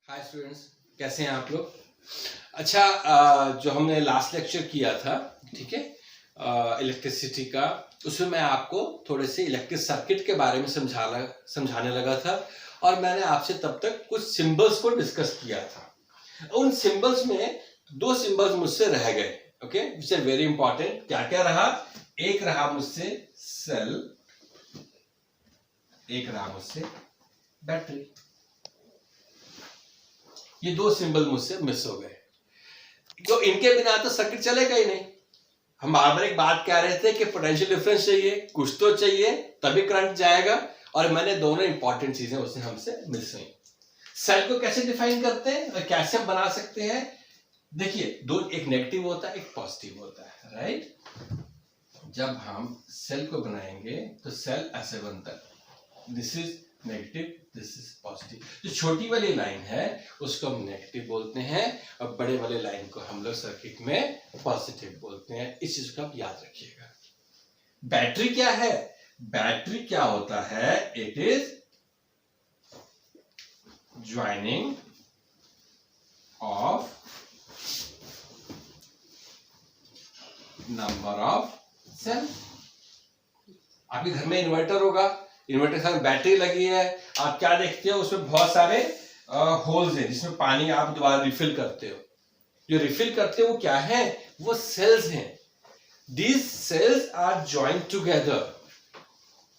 Hi students, कैसे हैं आप लोग। अच्छा, जो हमने लास्ट लेक्चर किया था, ठीक है, इलेक्ट्रिसिटी का, उसमें मैं आपको थोड़े से इलेक्ट्रिक सर्किट के बारे में समझाने लगा था और मैंने आपसे तब तक कुछ सिंबल्स को डिस्कस किया था। उन सिंबल्स में दो सिंबल्स मुझसे रह गए, okay, which are very important. क्या क्या रहा? एक रहा मुझसे सेल, एक रहा मुझसे बैटरी। ये दो सिंबल मुझसे मिस हो गए, जो इनके बिना तो सर्किट चलेगा ही नहीं। हम बार बार एक बात कह रहे थे कि पोटेंशियल डिफरेंस चाहिए, कुछ तो चाहिए, तभी करंट जाएगा, और मैंने दोनों इंपॉर्टेंट चीजें उसने हमसे मिस हुई। सेल को कैसे डिफाइन करते हैं और कैसे हम बना सकते हैं? देखिए, दो, एक नेगेटिव होता है, एक पॉजिटिव होता है, राइट। जब हम सेल को बनाएंगे तो सेल ऐसे बनता है, this is negative, this is positive. जो छोटी वाली लाइन है उसको हम नेगेटिव बोलते हैं और बड़े वाले लाइन को हम लोग सर्किट में पॉजिटिव बोलते हैं। इस चीज को आप याद रखिएगा। बैटरी क्या है? बैटरी क्या होता है? It is joining of number of cell. आपके घर में इन्वर्टर होगा, इन्वर्टर के साथ बैटरी लगी है, आप क्या देखते हो? उसमें बहुत सारे होल्स हैं जिसमें पानी आप दोबारा रिफिल करते हो। जो रिफिल करते हो वो क्या है? वो सेल्स हैं। These cells are joined together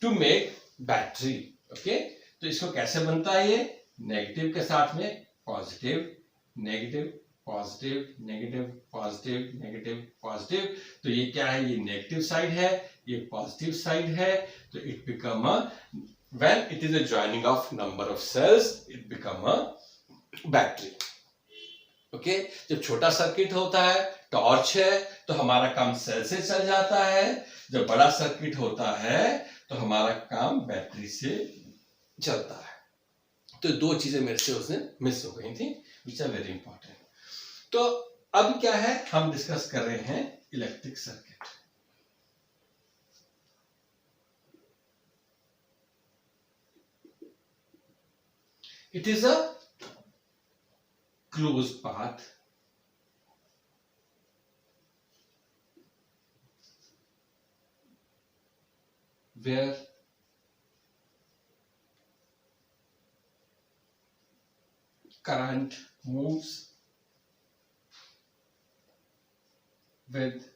to make battery, okay. तो इसको कैसे बनता है? ये नेगेटिव के साथ में positive, negative, positive, negative, positive, negative, positive. तो ये क्या है? ये नेगेटिव साइड है, ये पॉजिटिव साइड है। तो it become a, when it is a joining of number of cells, it become a battery, okay. जब छोटा सर्किट होता है, टॉर्च है, तो हमारा काम सेल से चल जाता है। जब बड़ा सर्किट होता है तो हमारा काम बैटरी से चलता है। तो दो चीजें मेरे से उसने मिस हो गई थी, विच आर वेरी इंपॉर्टेंट। तो अब क्या है, हम डिस्कस कर रहे हैं electric circuit. It is a closed path where current moves with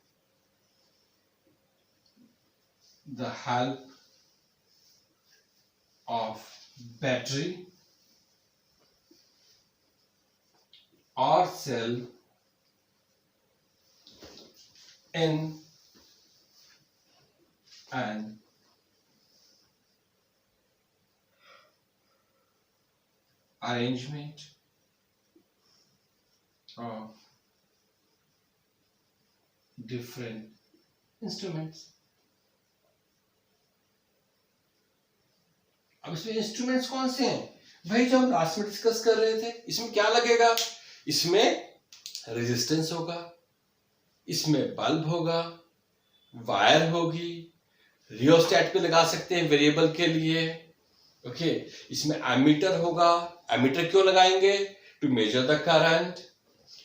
the help of battery or cell in an arrangement of different instruments। अब इसमें इंस्ट्रूमेंट्स कौन से हैं? वही जो हम लास्ट में डिस्कस कर रहे थे। इसमें क्या लगेगा? इसमें रेजिस्टेंस होगा, इसमें बल्ब होगा, वायर होगी, रियोस्टेट पे लगा सकते हैं वेरिएबल के लिए, ओके। इसमें एमीटर होगा। एमीटर क्यों लगाएंगे? To measure the current.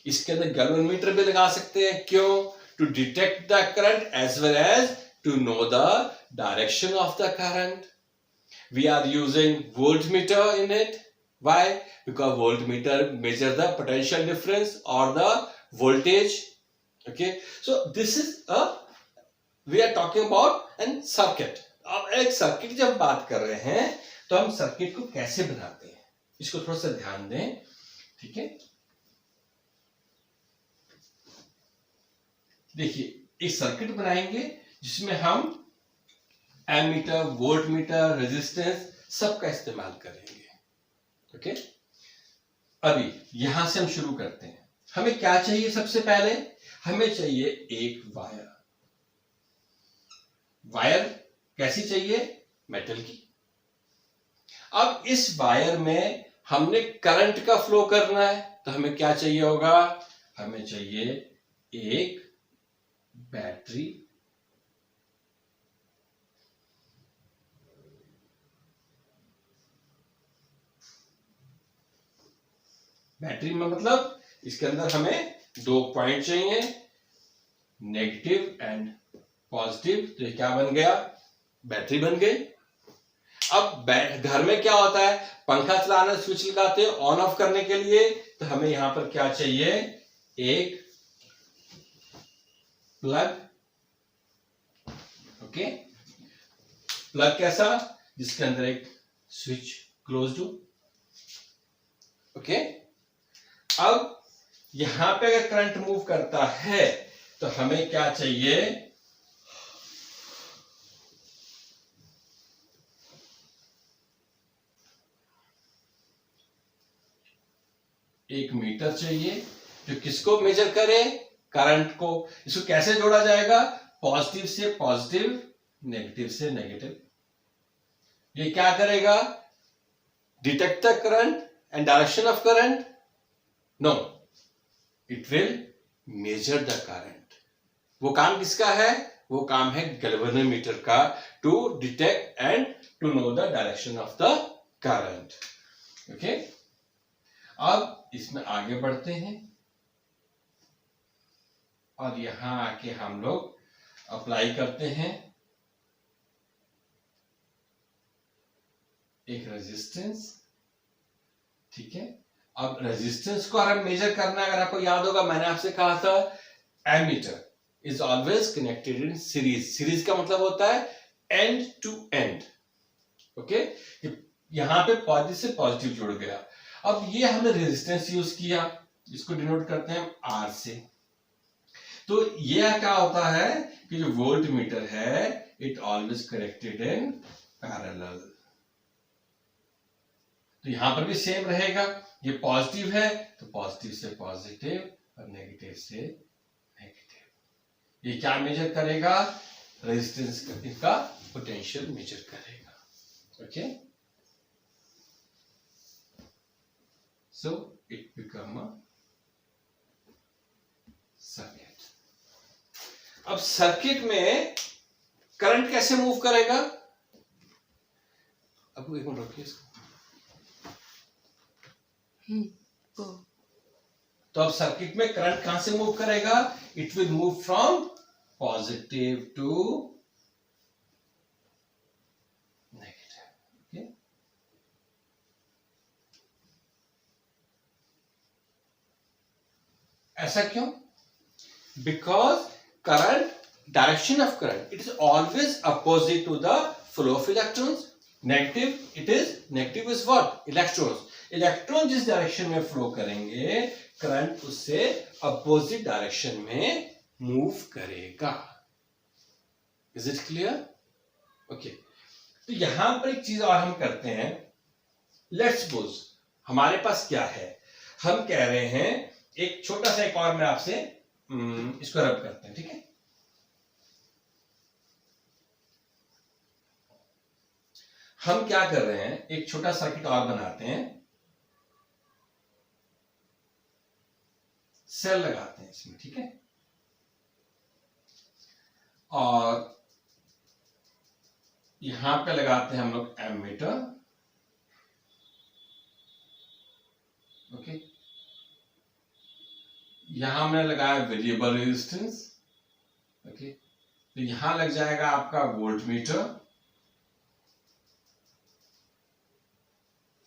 इसके अंदर गैल्वेनोमीटर भी लगा सकते हैं, क्यों? To detect the current as well as to know the direction of the current. We are using voltmeter in it. Why? Because voltmeter measure the potential difference or the voltage. Okay, so this is a, we are talking about an circuit. अब एक circuit जब बात कर रहे हैं तो हम circuit को कैसे बनाते हैं, इसको थोड़ा सा ध्यान दें, ठीक है। देखिए, एक सर्किट बनाएंगे जिसमें हम एमीटर, वोल्टमीटर, रेजिस्टेंस सबका इस्तेमाल करेंगे, ओके। अभी यहां से हम शुरू करते हैं। हमें क्या चाहिए? सबसे पहले हमें चाहिए एक वायर। वायर कैसी चाहिए? मेटल की। अब इस वायर में हमने करंट का फ्लो करना है, तो हमें क्या चाहिए होगा? हमें चाहिए एक बैटरी, बैटरी में मतलब इसके अंदर हमें 2 पॉइंट चाहिए, नेगेटिव एंड पॉजिटिव। तो ये क्या बन गया, बैटरी बन गई। अब घर में क्या होता है, पंखा चलाना स्विच लगाते हैं ऑन ऑफ करने के लिए, तो हमें यहां पर क्या चाहिए, एक प्लग। ओके, प्लग कैसा, जिसके अंदर एक स्विच क्लोज्ड हो। ओके, अब यहां पे अगर करंट मूव करता है तो हमें क्या चाहिए, एक मीटर चाहिए जो किसको मेजर करे, करंट को। इसको कैसे जोड़ा जाएगा, पॉजिटिव से पॉजिटिव, नेगेटिव से नेगेटिव। ये क्या करेगा, detect the current and direction of current, no, it will measure the current. वो काम किसका है, वो काम है गैल्वेनोमीटर का, to detect and to know the direction of the current. Okay, अब इसमें आगे बढ़ते हैं और यहां आके हम लोग अप्लाई करते हैं एक रेजिस्टेंस। ठीक है, अब रेजिस्टेंस को हमें मेजर करना है। अगर आपको याद होगा, मैंने आपसे कहा था ammeter is always connected in series. Series का मतलब होता है एंड टू एंड। ओके, यहां पे पॉजिटिव से पॉजिटिव जुड़ गया। अब ये हमने रेजिस्टेंस यूज किया, इसको डिनोट करते हैं आर से। तो ये क्या होता है कि जो वोल्ट मीटर है, it always connected in parallel. तो यहां पर भी सेम रहेगा, ये पॉजिटिव है तो पॉजिटिव से पॉजिटिव और नेगेटिव से नेगेटिव। ये क्या मेजर करेगा, रेजिस्टेंस का पोटेंशियल मेजर करेगा। Okay, so it become a circuit. अब सर्किट में करंट कैसे मूव करेगा, अब एक मिनट रखिए इसको। तो अब सर्किट में करंट कहां से मूव करेगा, it will move from positive to negative. ऐसा क्यों, because current, direction of current, it is always opposite to the flow of electrons. Negative, it is negative is what, electrons. Electron जिस direction में flow करेंगे, current उससे opposite direction में move करेगा। Is it clear? Okay, तो यहां पर एक चीज और हम करते हैं। लेट्स सपोज हमारे पास क्या है, हम कह रहे हैं एक छोटा सा, एक और मैं आपसे इसको रब करते हैं। ठीक है, हम क्या कर रहे हैं, एक छोटा सर्किट और बनाते हैं, सेल लगाते हैं इसमें। ठीक है, और यहां पे लगाते हैं हम लोग एमीटर। ओके, यहां हमने लगाया वेरिएबल रेजिस्टेंस। ओके, तो यहां लग जाएगा आपका वोल्ट मीटर।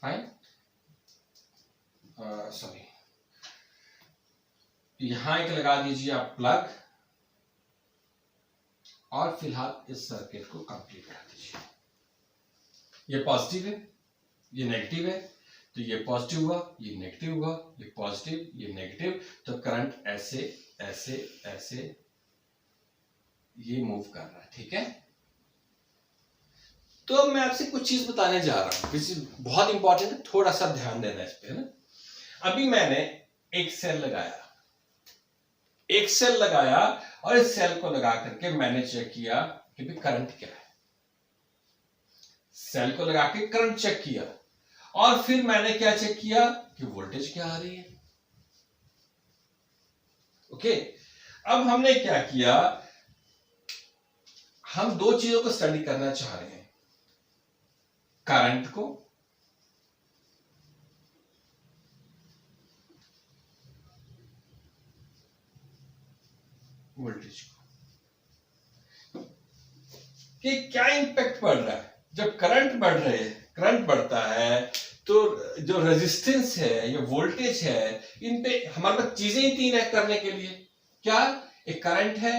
फाइन, सॉरी, यहां एक लगा दीजिए आप प्लग, और फिलहाल इस सर्किट को कंप्लीट कर दीजिए। ये पॉजिटिव है, ये नेगेटिव है, तो ये पॉजिटिव हुआ, ये नेगेटिव हुआ, ये पॉजिटिव, ये नेगेटिव। तो करंट ऐसे ऐसे ऐसे ये मूव कर रहा है। ठीक है, तो मैं आपसे कुछ चीज बताने जा रहा हूं, विच इज बहुत इंपॉर्टेंट है, थोड़ा सा ध्यान देना इस पे ना। अभी मैंने एक सेल लगाया, एक सेल लगाया, और इस सेल को लगा करके मैंने चेक किया कि भी करंट क्या है। सेल को लगा के करंट चेक किया, और फिर मैंने क्या चेक किया कि वोल्टेज क्या आ रही है। ओके, अब हमने क्या किया, हम दो चीजों को स्टडी करना चाह रहे हैं, करंट को वोल्टेज को कि क्या इंपैक्ट पड़ रहा है जब करंट बढ़ रहे है, करंट बढ़ता है तो जो रेजिस्टेंस है या वोल्टेज है इन पे हमारे पास चीजें ही तीन है करने के लिए। क्या? एक करंट है,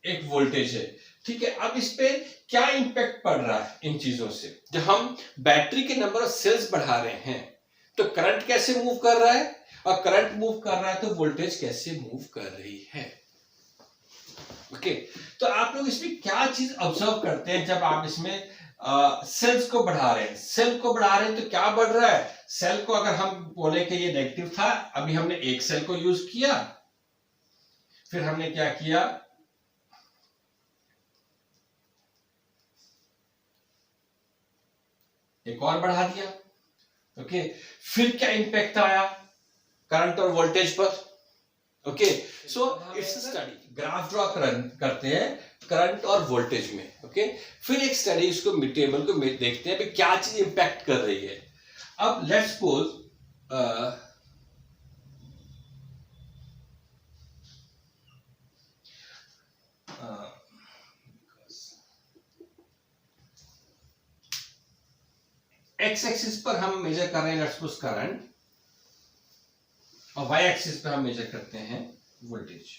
एक वोल्टेज है, ठीक है। अब इस पे क्या इंपैक्ट पड़ रहा है इन चीजों से? जब हम बैटरी के नंबर ऑफ सेल्स बढ़ा रहे हैं तो करंट कैसे मूव कर रहा है, और करंट मूव कर रहा है तो वोल्टेज कैसे मूव कर रही है। ओके, तो आप लोग इसमें क्या चीज ऑब्जर्व करते हैं जब आप इसमें सेल्स को बढ़ा रहे हैं? सेल को बढ़ा रहे हैं तो क्या बढ़ रहा है? सेल को अगर हम बोले कि ये नेगेटिव था, अभी हमने एक सेल को यूज किया, फिर हमने क्या किया, एक और बढ़ा दिया। ओके, फिर क्या इंपैक्ट आया करंट और वोल्टेज पर? Okay, so it's study, graph draw करते हैं करंट और वोल्टेज में। ओके, फिर एक स्टडी इसको टेबल को देखते हैं क्या चीज इंपैक्ट कर रही है। अब लेट्स सपोज एक्स एक्सिस पर हम मेजर कर रहे हैं लेट्स सपोज करंट, और वाई एक्सिस पर हम मेजर करते हैं वोल्टेज।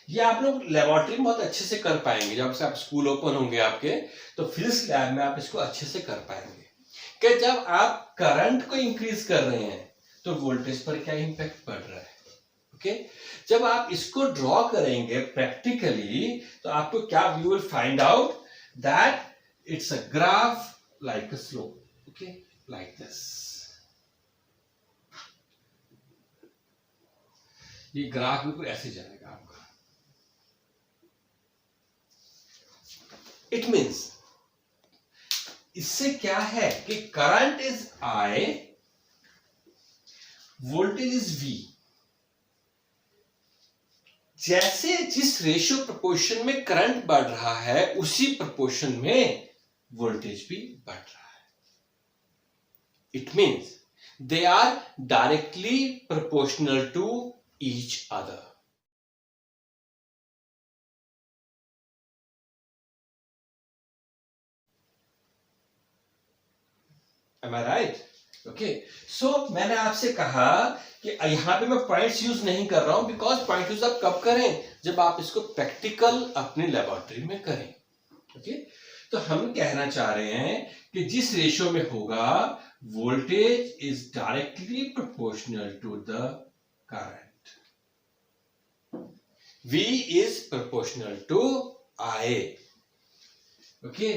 ये आप लोग लेबोरेटरी में बहुत अच्छे से कर पाएंगे। जब से आप स्कूल ओपन होंगे आपके, तो फिजिक्स लैब में आप इसको अच्छे से कर पाएंगे कि जब आप करंट को इंक्रीज कर रहे हैं तो वोल्टेज पर क्या इंपैक्ट पड़ रहा है। ओके, जब आप इसको ड्रॉ करेंगे प्रैक्टिकली तो आपको क्या, you will find out that it's a graph like a slope. Okay, like this. ये ग्राफ बिल्कुल ऐसे जाएगा आपका। इट मीन्स इससे क्या है कि current is I, voltage is V। जैसे जिस रेशियो प्रोपोर्शन में करंट बढ़ रहा है उसी प्रोपोर्शन में वोल्टेज भी बढ़ रहा है। It means they are directly proportional to each other. Am I right? Okay. So मैंने आपसे कहा कि यहां पे मैं पॉइंट्स यूज नहीं कर रहा हूं, बिकॉज पॉइंट यूज आप कब करें, जब आप इसको प्रैक्टिकल अपनी लेबोरेटरी में करें। ओके, तो हम कहना चाह रहे हैं कि जिस रेशियो में होगा voltage is directly proportional to the current. V is proportional to I. Okay,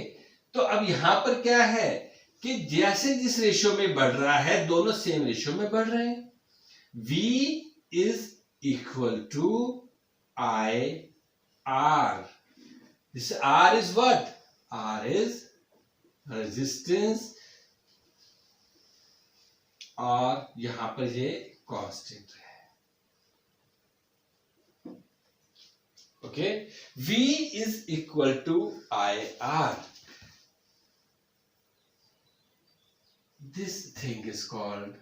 तो अब यहां पर क्या है कि जैसे जिस रेशियो में बढ़ रहा है दोनों सेम रेशियो में बढ़ रहे हैं। V is equal to I R. This R is what? R is resistance, और यहां पर ये कांस्टेंट है। Okay, V is equal to IR। This thing is called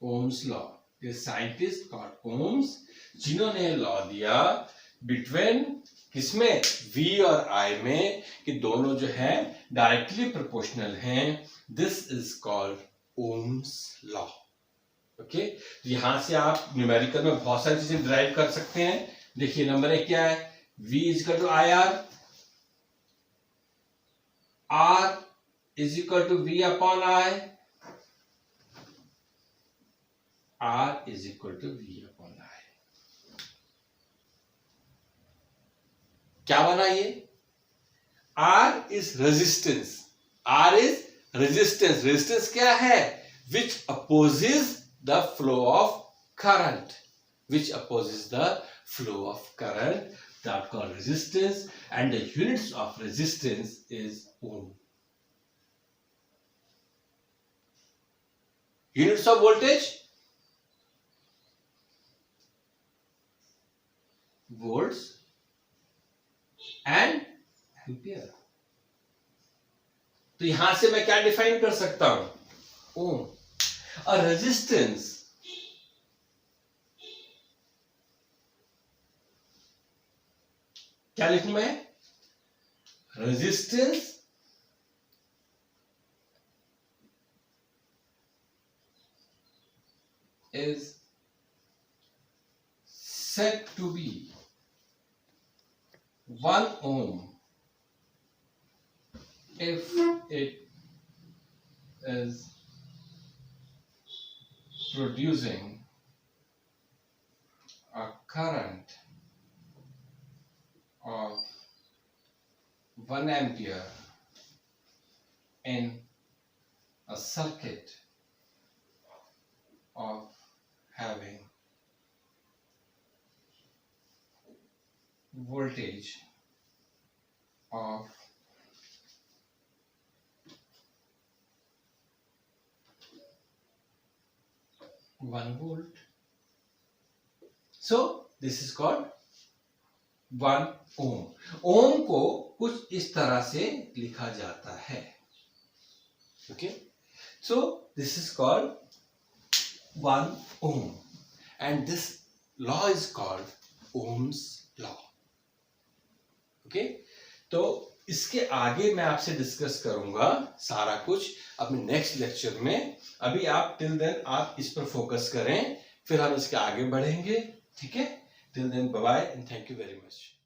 Ohm's law. This scientist called Ohm's, जिन्होंने लॉ दिया between किसमें, V और I में, कि दोनों जो है डायरेक्टली प्रोपोर्शनल हैं। This is called Ohm's law. Okay, यहां से आप न्यूमेरिकल में बहुत सारी चीजें डिराइव कर सकते हैं। देखिए नंबर एक क्या है, V is equal to IR, R is equal to V upon I, R is equal to V upon I। क्या बना ये? R is resistance, R is resistance. Resistance क्या है? Which opposes the flow of current, which opposes the flow of current, that called resistance, and the units of resistance is ohm. Units of voltage, volts and ampere. तो यहां से मैं क्या define कर सकता हूं? ओम। A resistance क्या लिखूं मैं? Resistance is said to be 1 ohm if it is producing a current of 1 ampere in a circuit of having voltage of 1 volt. So this is called 1 ohm. ओम को कुछ इस तरह से लिखा जाता है. Okay, so this is called 1 ohm, and this law is called Ohm's law. Okay, तो इसके आगे मैं आपसे डिस्कस करूंगा सारा कुछ अपने नेक्स्ट लेक्चर में. अभी आप टिल देन आप इस पर फोकस करें, फिर हम इसके आगे बढ़ेंगे. ठीक है, till then bye bye and thank you very much.